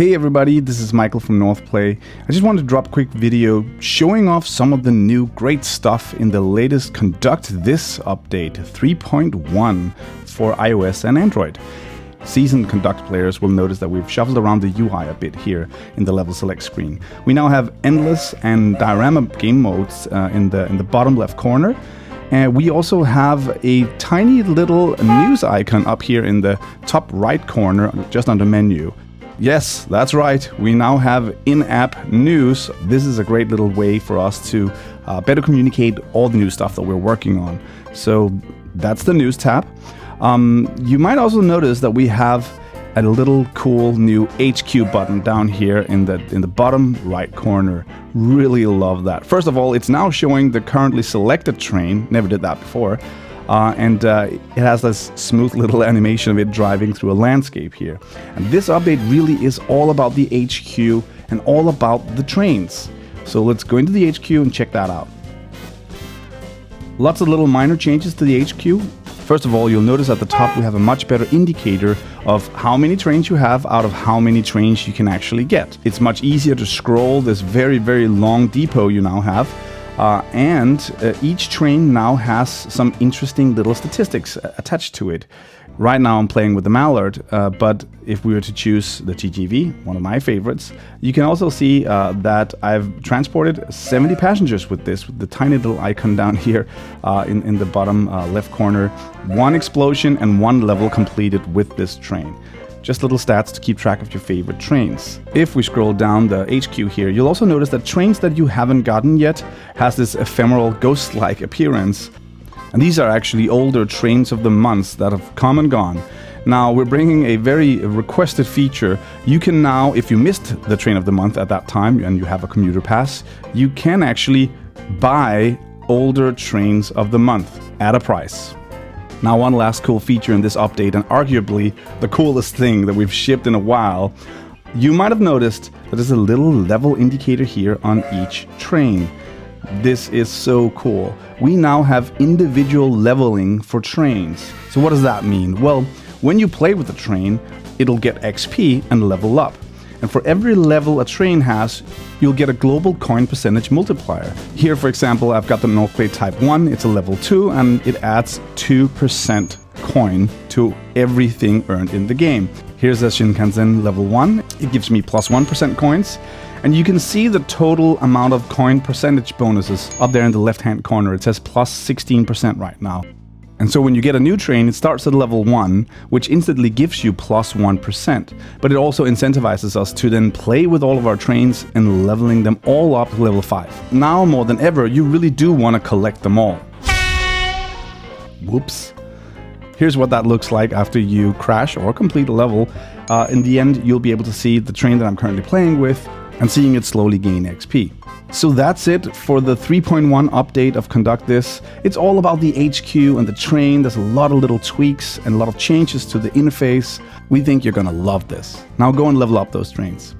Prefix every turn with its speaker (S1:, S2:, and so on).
S1: Hey everybody, this is Michael from Northplay. I just wanted to drop a quick video showing off some of the new great stuff in the latest Conduct This update 3.1 for iOS and Android. Seasoned Conduct players will notice that we've shuffled around the UI a bit here in the level select screen. We now have endless and diorama game modes in the bottom left corner. And we also have a tiny little news icon up here in the top right corner, just under menu. Yes, that's right, we now have in-app news. This is a great little way for us to better communicate all the new stuff that we're working on. So that's the news tab. You might also notice that we have a little cool new HQ button down here in the bottom right corner. Really love that. First of all, it's now showing the currently selected train. Never did that before. And it has this smooth little animation of it driving through a landscape here. And this update really is all about the HQ and all about the trains. So let's go into the HQ and check that out. Lots of little minor changes to the HQ. First of all, you'll notice at the top we have a much better indicator of how many trains you have out of how many trains you can actually get. It's much easier to scroll this very, very long depot you now have. Each train now has some interesting little statistics attached to it. Right now I'm playing with the Mallard, but if we were to choose the TGV, one of my favorites, you can also see that I've transported 70 passengers with this, with the tiny little icon down here in the bottom left corner. 1 explosion and 1 level completed with this train. Just little stats to keep track of your favorite trains. If we scroll down the HQ here, you'll also notice that trains that you haven't gotten yet has this ephemeral ghost-like appearance. And these are actually older trains of the months that have come and gone. Now we're bringing a very requested feature. You can now, if you missed the train of the month at that time and you have a commuter pass, you can actually buy older trains of the month at a price. Now, one last cool feature in this update, and arguably the coolest thing that we've shipped in a while, you might have noticed that there's a little level indicator here on each train. This is so cool. We now have individual leveling for trains. So what does that mean? Well, when you play with the train, it'll get XP and level up. And for every level a train has, you'll get a global coin percentage multiplier. Here, for example, I've got the Northplay Type 1, it's a level 2, and it adds 2% coin to everything earned in the game. Here's a Shinkansen level 1, it gives me plus 1% coins. And you can see the total amount of coin percentage bonuses up there in the left-hand corner. It says plus 16% right now. And so when you get a new train, it starts at level 1, which instantly gives you plus 1%. But it also incentivizes us to then play with all of our trains and leveling them all up to level 5. Now more than ever, you really do want to collect them all. Whoops. Here's what that looks like after you crash or complete a level. In the end, you'll be able to see the train that I'm currently playing with and seeing it slowly gain XP. So that's it for the 3.1 update of Conduct This. It's all about the HQ and the train. There's a lot of little tweaks and a lot of changes to the interface. We think you're gonna love this. Now go and level up those trains.